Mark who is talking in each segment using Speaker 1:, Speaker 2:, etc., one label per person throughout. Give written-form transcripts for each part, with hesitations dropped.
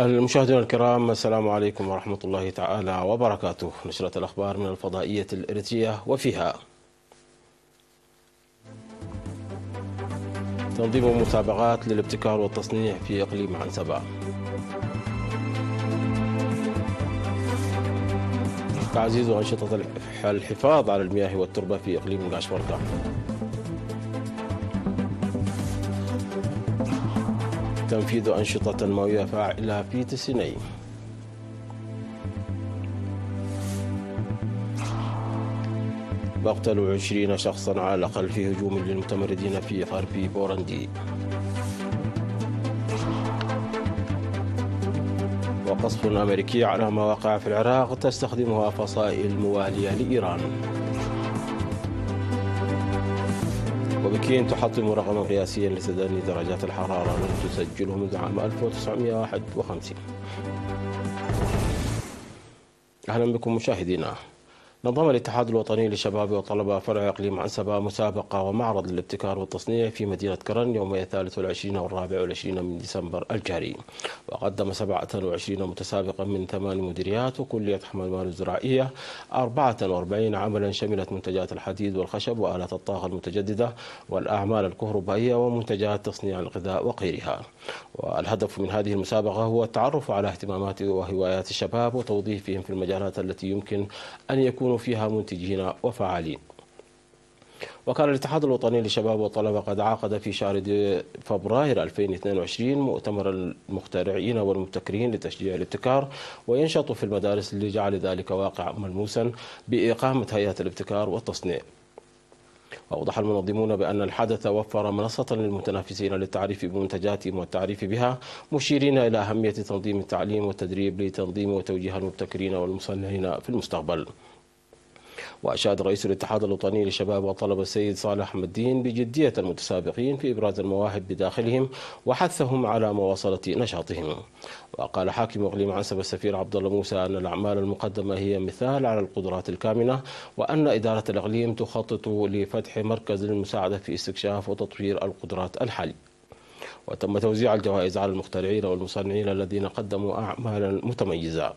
Speaker 1: المشاهدين الكرام، السلام عليكم ورحمة الله تعالى وبركاته. نشرة الأخبار من الفضائية الإريترية، وفيها تنظيم مسابقات للابتكار والتصنيع في إقليم عنسبة، تعزيز أنشطة الحفاظ على المياه والتربة في إقليم غاشوركا، تنفيذ أنشطة تنموية فاعلة في تسيناء، مقتل 20 شخصا على الأقل في هجوم للمتمردين في غرب بورندي، وقصف أمريكي على مواقع في العراق تستخدمها فصائل موالية لإيران، وبكين تحطم رقما قياسيا لتدني درجات الحرارة لم تسجله منذ عام 1951. أهلا بكم مشاهدينا. نظم الاتحاد الوطني للشباب وطلبة فرع إقليم عنسبة مسابقة ومعرض للابتكار والتصنيع في مدينة كرن يومي 23 و24 من ديسمبر الجاري، وقدم 27 متسابقا من 8 مديريات وكلية حمامان الزراعية 44 عملا شملت منتجات الحديد والخشب وآلات الطاقة المتجددة والأعمال الكهربائية ومنتجات تصنيع الغذاء وغيرها. والهدف من هذه المسابقة هو التعرف على اهتمامات وهوايات الشباب وتوظيفهم في المجالات التي يمكن أن يكونوا فيها منتجين وفعالين. وكان الاتحاد الوطني للشباب والطلبة قد عقد في شهر فبراير 2022 مؤتمر المخترعين والمبتكرين لتشجيع الابتكار وينشط في المدارس لجعل ذلك واقعا ملموسا بإقامة هيئة الابتكار والتصنيع. وأوضح المنظمون بأن الحدث وفر منصة للمتنافسين للتعريف بمنتجاتهم والتعريف بها، مشيرين إلى أهمية تنظيم التعليم والتدريب لتنظيم وتوجيه المبتكرين والمصنعين في المستقبل. وأشاد رئيس الاتحاد الوطني للشباب والطلبة السيد صالح أحمد الدين بجدية المتسابقين في إبراز المواهب بداخلهم وحثهم على مواصلة نشاطهم. وقال حاكم إقليم عنسبة السفير عبد الله موسى أن الأعمال المقدمة هي مثال على القدرات الكامنة، وأن إدارة الإقليم تخطط لفتح مركز للمساعدة في استكشاف وتطوير القدرات الحالية. وتم توزيع الجوائز على المخترعين والمصنعين الذين قدموا أعمالا متميزة.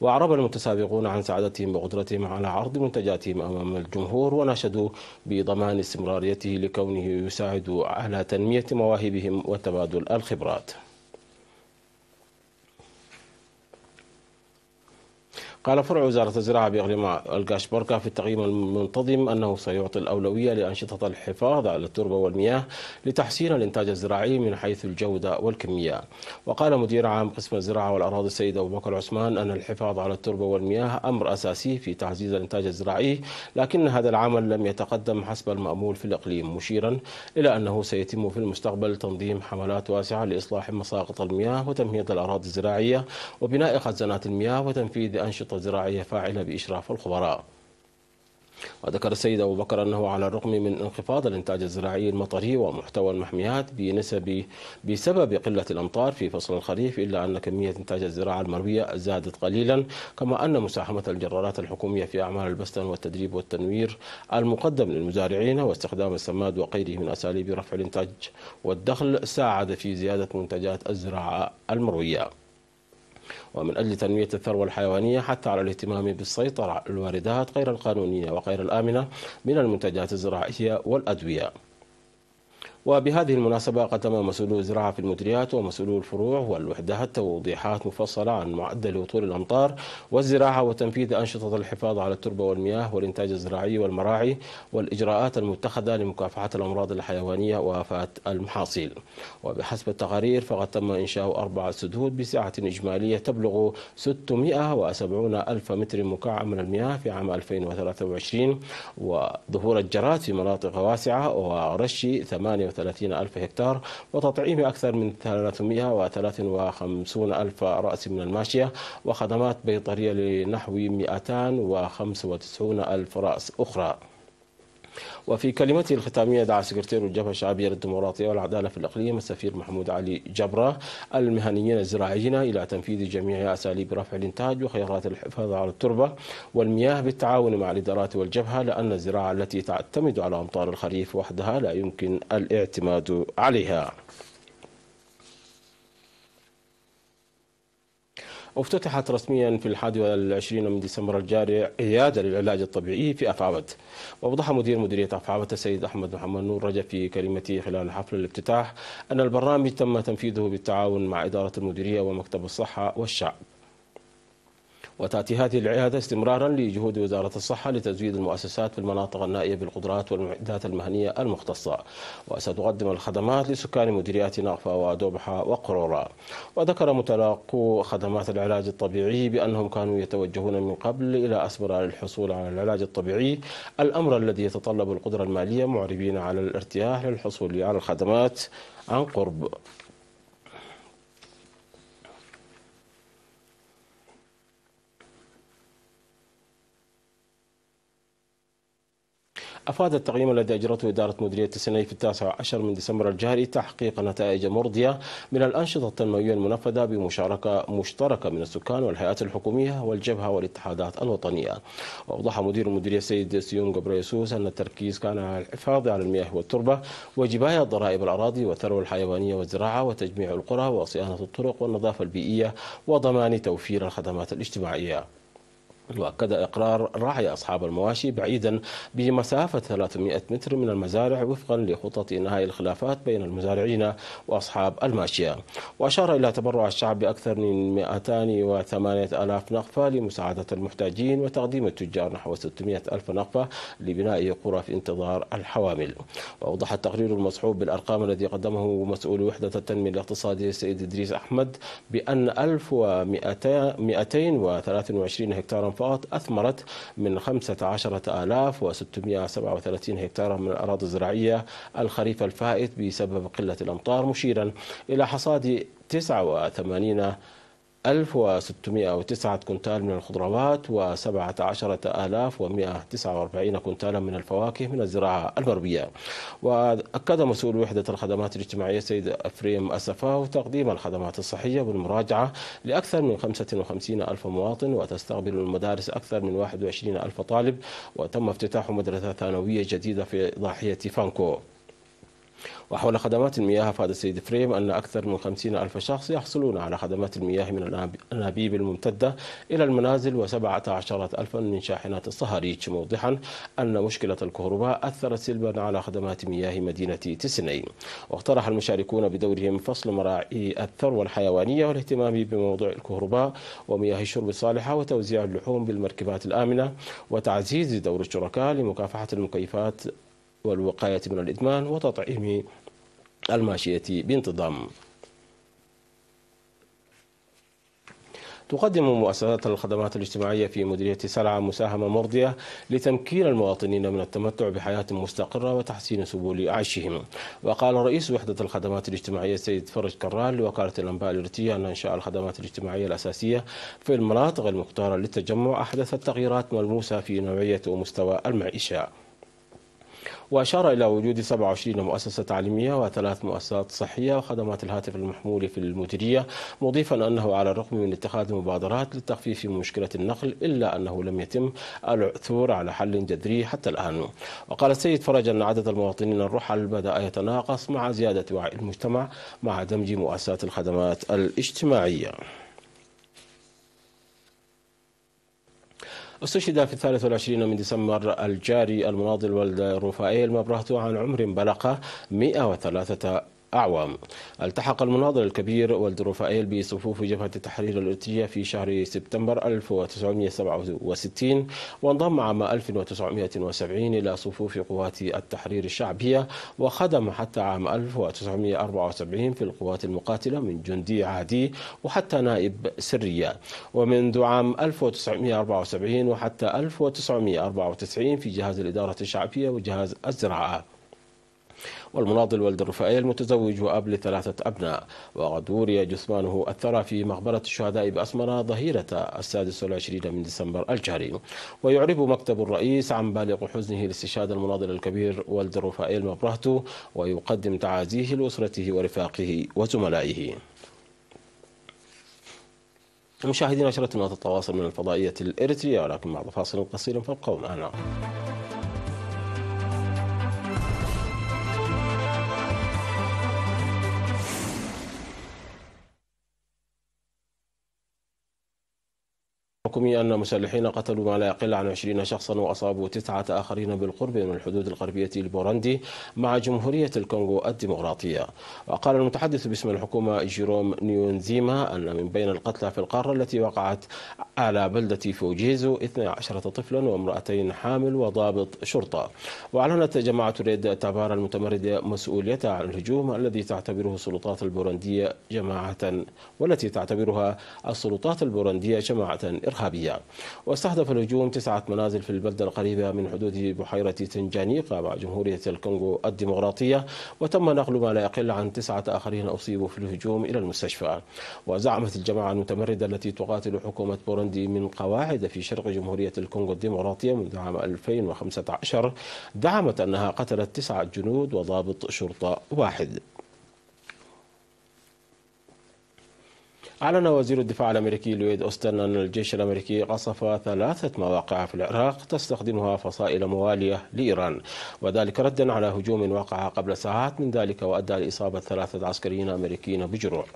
Speaker 1: وأعرب المتسابقون عن سعادتهم بقدرتهم على عرض منتجاتهم أمام الجمهور، وناشدوا بضمان استمراريته لكونه يساعد على تنمية مواهبهم وتبادل الخبرات. قال فرع وزارة الزراعة بإقليم الغاشوركا في التقييم المنتظم أنه سيعطي الأولوية لأنشطة الحفاظ على التربة والمياه لتحسين الإنتاج الزراعي من حيث الجودة والكمية. وقال مدير عام قسم الزراعة والأراضي السيد أبو بكر عثمان أن الحفاظ على التربة والمياه أمر أساسي في تعزيز الإنتاج الزراعي، لكن هذا العمل لم يتقدم حسب المأمول في الإقليم، مشيرا إلى أنه سيتم في المستقبل تنظيم حملات واسعة لإصلاح مساقط المياه وتمهيد الأراضي الزراعية وبناء خزانات المياه وتنفيذ أنشطة زراعية فاعلة بإشراف الخبراء. وذكر السيد أبو بكر أنه على الرغم من انخفاض الإنتاج الزراعي المطري ومحتوى المحميات بسبب قلة الأمطار في فصل الخريف، إلا أن كمية إنتاج الزراعة المروية زادت قليلا، كما أن مساهمة الجرارات الحكومية في أعمال البستن والتدريب والتنوير المقدم للمزارعين واستخدام السماد وغيره من أساليب رفع الإنتاج والدخل ساعد في زيادة منتجات الزراعة المروية. ومن أجل تنمية الثروة الحيوانية حتى على الاهتمام بالسيطرة على الواردات غير القانونية وغير الآمنة من المنتجات الزراعية والأدوية. وبهذه المناسبة قدم مسؤولو الزراعة في المديريات ومسؤولو الفروع والوحدات توضيحات مفصلة عن معدل هطول الأمطار والزراعة وتنفيذ أنشطة الحفاظ على التربة والمياه والإنتاج الزراعي والمراعي والإجراءات المتخذة لمكافحة الأمراض الحيوانية وآفات المحاصيل. وبحسب التقارير فقد تم إنشاء 4 سدود بسعة إجمالية تبلغ 670 ألف متر مكعب من المياه في عام 2023، وظهور الجراد في مناطق واسعة ورش 38 ألف هكتار وتطعيم أكثر من 353 ألف رأس من الماشية وخدمات بيطرية لنحو 295 ألف رأس أخرى. وفي كلمته الختامية دعا سكرتير الجبهة الشعبية للديمقراطية والعدالة في الإقليم السفير محمود علي جبرة المهنيين الزراعيين إلى تنفيذ جميع أساليب رفع الإنتاج وخيارات الحفاظ على التربة والمياه بالتعاون مع الإدارات والجبهة، لأن الزراعة التي تعتمد على أمطار الخريف وحدها لا يمكن الاعتماد عليها. وافتتحت رسميا في 21 من ديسمبر الجاري عيادة للعلاج الطبيعي في أفعبت. وأوضح مديرية أفعبت السيد أحمد محمد نور رجب في كلمته خلال حفل الافتتاح أن البرنامج تم تنفيذه بالتعاون مع إدارة المديرية ومكتب الصحة والشعب. وتأتي هذه العيادة استمرارا لجهود وزارة الصحة لتزويد المؤسسات في المناطق النائية بالقدرات والمعدات المهنية المختصة، وستقدم الخدمات لسكان مديريات نغفة ودوبحة وقرورة. وذكر متلقو خدمات العلاج الطبيعي بأنهم كانوا يتوجهون من قبل إلى أسبرة للحصول على العلاج الطبيعي، الأمر الذي يتطلب القدرة المالية، معربين على الارتياح للحصول على الخدمات عن قرب. أفاد التقييم الذي أجرته إدارة مديرية السني في 19 من ديسمبر الجاري تحقيق نتائج مرضية من الأنشطة التنموية المنفذة بمشاركة مشتركة من السكان والهيئات الحكومية والجبهة والاتحادات الوطنية. وأوضح مدير المديرية السيد سيون جبريسوس أن التركيز كان على الحفاظ على المياه والتربة وجباية ضرائب الأراضي والثروة الحيوانية والزراعة وتجميع القرى وصيانة الطرق والنظافة البيئية وضمان توفير الخدمات الاجتماعية. وأكد إقرار راعي أصحاب المواشي بعيدا بمسافة 300 متر من المزارع وفقا لخطط إنهاء الخلافات بين المزارعين وأصحاب الماشية. وأشار إلى تبرع الشعب بأكثر من 208,000 نقفة لمساعدة المحتاجين وتقديم التجار نحو 600,000 نقفة لبناء قرى في انتظار الحوامل. وأوضح التقرير المصحوب بالأرقام الذي قدمه مسؤول وحدة التنمية الاقتصادية السيد إدريس أحمد بأن 1223 هكتارا فقط أثمرت من 15,637 هكتارا من الأراضي الزراعية الخريف الفائت بسبب قلة الأمطار، مشيرا إلى حصاد 89,609 كنتال من الخضروات و17,149 كنتالا من الفواكه من الزراعة المربية. وأكد مسؤول وحدة الخدمات الاجتماعية السيد أفريم السفاو تقديم الخدمات الصحية بالمراجعة لأكثر من 55,000 مواطن، وتستقبل المدارس أكثر من 21,000 طالب، وتم افتتاح مدرسة ثانوية جديدة في ضاحية فانكو. وحول خدمات المياه أفاد السيد فريم أن أكثر من 50,000 شخص يحصلون على خدمات المياه من الأنابيب الممتدة إلى المنازل و17,000 من شاحنات الصهاريج، موضحا أن مشكلة الكهرباء أثرت سلبا على خدمات مياه مدينة تسني. واقترح المشاركون بدورهم فصل مراعي الثروة الحيوانية والاهتمام بموضوع الكهرباء ومياه الشرب الصالحة وتوزيع اللحوم بالمركبات الآمنة وتعزيز دور الشركاء لمكافحة المكيفات والوقاية من الإدمان وتطعيم الماشية بانتظام. تقدم مؤسسات الخدمات الاجتماعية في مديرية سلعة مساهمة مرضية لتمكين المواطنين من التمتع بحياة مستقرة وتحسين سبل عيشهم. وقال رئيس وحدة الخدمات الاجتماعية السيد فرج كرال لوكالة الأنباء الإرتية أن إنشاء الخدمات الاجتماعية الأساسية في المناطق المختارة للتجمع أحدثت تغييرات ملموسة في نوعية ومستوى المعيشة. وأشار إلى وجود 27 مؤسسة تعليمية و3 مؤسسات صحية وخدمات الهاتف المحمول في المديرية، مضيفا أنه على الرغم من اتخاذ مبادرات للتخفيف من مشكلة النقل إلا أنه لم يتم العثور على حل جذري حتى الآن. وقال السيد فرج أن عدد المواطنين الرحل بدأ يتناقص مع زيادة وعي المجتمع مع دمج مؤسسات الخدمات الاجتماعية. استشهد في 23 من ديسمبر الجاري المناضل ولد رفائيل مبرهته عن عمر بلغ 103 أعوام. التحق المناضل الكبير ولد رفائيل بصفوف جبهة التحرير الإرتجية في شهر سبتمبر 1967 وانضم عام 1970 إلى صفوف قوات التحرير الشعبية، وخدم حتى عام 1974 في القوات المقاتلة من جندي عادي وحتى نائب سرية، ومنذ عام 1974 وحتى 1994 في جهاز الإدارة الشعبية وجهاز الزراعة. والمناضل ولد رفائيل متزوج وأب ل3 أبناء، وقد وري جثمانه الثرى في مقبرة الشهداء بأسمرة ظهيرة 26 من ديسمبر الجاري. ويعرب مكتب الرئيس عن بالغ حزنه لاستشهاد المناضل الكبير ولد رفائيل مبرهته، ويقدم تعازيه لأسرته ورفاقه وزملائه. مشاهدينا نشرتنا تتواصل من الفضائية الإريترية، ولكن بعد فاصل قصير فابقوا معنا. الحكومي أن مسلحين قتلوا ما لا يقل عن 20 شخصا وأصابوا 9 آخرين بالقرب من الحدود الغربية لبوروندي مع جمهورية الكونغو الديمقراطية. وقال المتحدث باسم الحكومة جيروم نيونزيما أن من بين القتلى في القارة التي وقعت على بلدة فوجيزو 12 طفلا وامرأتين حامل وضابط شرطة. وأعلنت جماعة ريد تابارا المتمردة مسؤوليتها عن الهجوم الذي تعتبره السلطات البوروندية جماعة إرهابية. واستهدف الهجوم 9 منازل في البلدة القريبة من حدود بحيرة تنجانيقا مع جمهورية الكونغو الديمقراطية، وتم نقل ما لا يقل عن 9 آخرين أصيبوا في الهجوم إلى المستشفى. وزعمت الجماعة المتمردة التي تقاتل حكومة بوروندي من قواعد في شرق جمهورية الكونغو الديمقراطية منذ عام 2015 دعمت أنها قتلت 9 جنود وضابط شرطة واحد. أعلن وزير الدفاع الأمريكي لويد أوستن أن الجيش الأمريكي قصف 3 مواقع في العراق تستخدمها فصائل موالية لإيران، وذلك ردا على هجوم وقع قبل ساعات من ذلك وأدى لإصابة 3 عسكريين أمريكيين بجروح.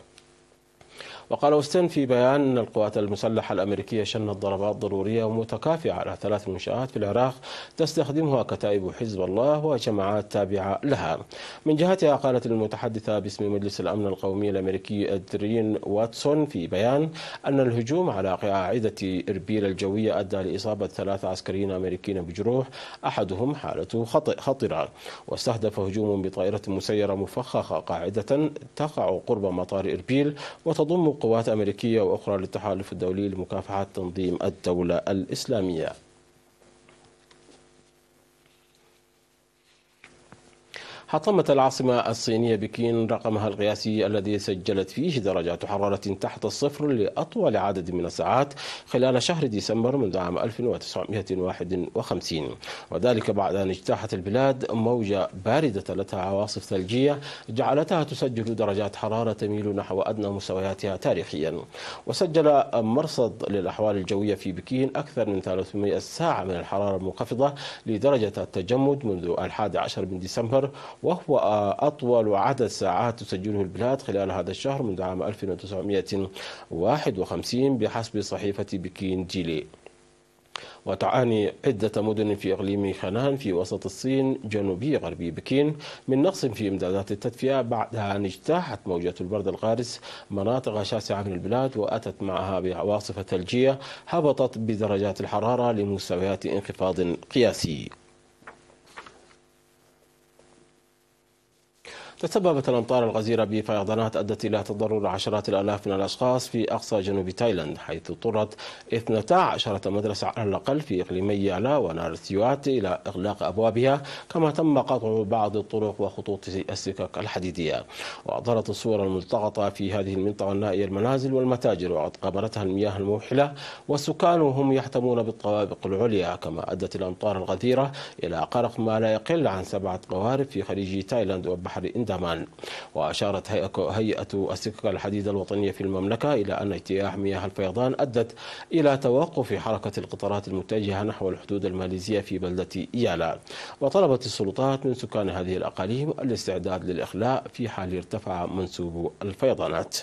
Speaker 1: وقال أوستن في بيان أن القوات المسلحة الأمريكية شنت ضربات ضرورية ومتكافئة على 3 منشآت في العراق تستخدمها كتائب حزب الله وجماعات تابعة لها. من جهتها قالت المتحدثة باسم مجلس الأمن القومي الأمريكي أدرين واتسون في بيان أن الهجوم على قاعدة إربيل الجوية أدى لإصابة 3 عسكريين أمريكيين بجروح، أحدهم حالته خطرة. واستهدف هجوم بطائرة مسيرة مفخخة قاعدة تقع قرب مطار إربيل وتضم قوات أمريكية وأخرى للتحالف الدولي لمكافحة تنظيم الدولة الإسلامية. حطمت العاصمة الصينية بكين رقمها القياسي الذي سجلت فيه درجات حرارة تحت الصفر لأطول عدد من الساعات خلال شهر ديسمبر منذ عام 1951، وذلك بعد أن اجتاحت البلاد موجة باردة لها عواصف ثلجية جعلتها تسجل درجات حرارة تميل نحو أدنى مستوياتها تاريخيا. وسجل مرصد للأحوال الجوية في بكين أكثر من 300 ساعة من الحرارة المنخفضة لدرجة التجمد منذ 11 من ديسمبر، وهو أطول عدد ساعات تسجله البلاد خلال هذا الشهر منذ عام 1951 بحسب صحيفة بكين جيلي. وتعاني عدة مدن في إقليم خانان في وسط الصين جنوبي غربي بكين من نقص في إمدادات التدفئة بعد أن اجتاحت موجة البرد القارس مناطق شاسعة من البلاد، وأتت معها بعواصف ثلجية هبطت بدرجات الحرارة لمستويات انخفاض قياسي. تسببت الأمطار الغزيرة بفيضانات أدت إلى تضرر عشرات الآلاف من الأشخاص في أقصى جنوب تايلاند، حيث اضطرت 12 مدرسة على الأقل في إقليمي يالا ونارثيوات إلى إغلاق أبوابها، كما تم قطع بعض الطرق وخطوط السكك الحديدية. وأظهرت الصور الملتقطة في هذه المنطقة النائية المنازل والمتاجر وقد قبلتها المياه الموحلة، والسكان هم يحتمون بالطوابق العليا. كما أدت الأمطار الغزيرة إلى غرق ما لا يقل عن 7 قوارب في خليج تايلاند وبحر إندمان. وأشارت هيئة السكك الحديد الوطنية في المملكة إلى أن اجتياح مياه الفيضان أدت إلى توقف حركة القطارات المتجهة نحو الحدود الماليزية في بلدة يالا. وطلبت السلطات من سكان هذه الأقاليم الاستعداد للإخلاء في حال ارتفع منسوب الفيضانات.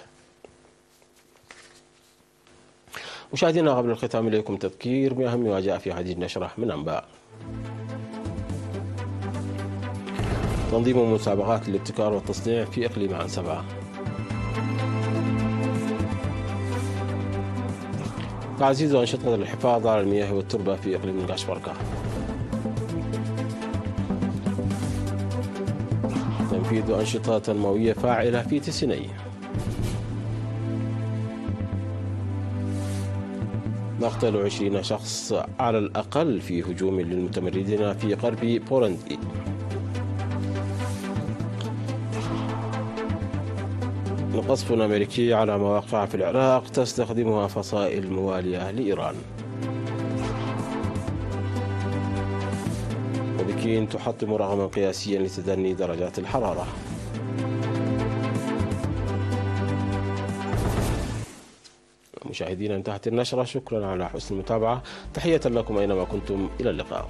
Speaker 1: مشاهدينا، قبل الختام إليكم تذكير بأهم ما جاء في هذه النشرة من أنباء. تنظيم مسابقات الابتكار والتصنيع في إقليم عنسبة. تعزيز أنشطة الحفاظ على المياه والتربة في إقليم القشبركة. تنفيذ أنشطة تنموية فاعلة في تسيني. مقتل 20 شخص على الأقل في هجوم للمتمردين في غرب بوروندي. قصف أمريكي على مواقع في العراق تستخدمها فصائل موالية لإيران. وبكين تحطم رقما قياسيا لتدني درجات الحرارة. مشاهدينا، انتهت النشرة. شكرا على حسن المتابعة. تحية لكم أينما كنتم. إلى اللقاء.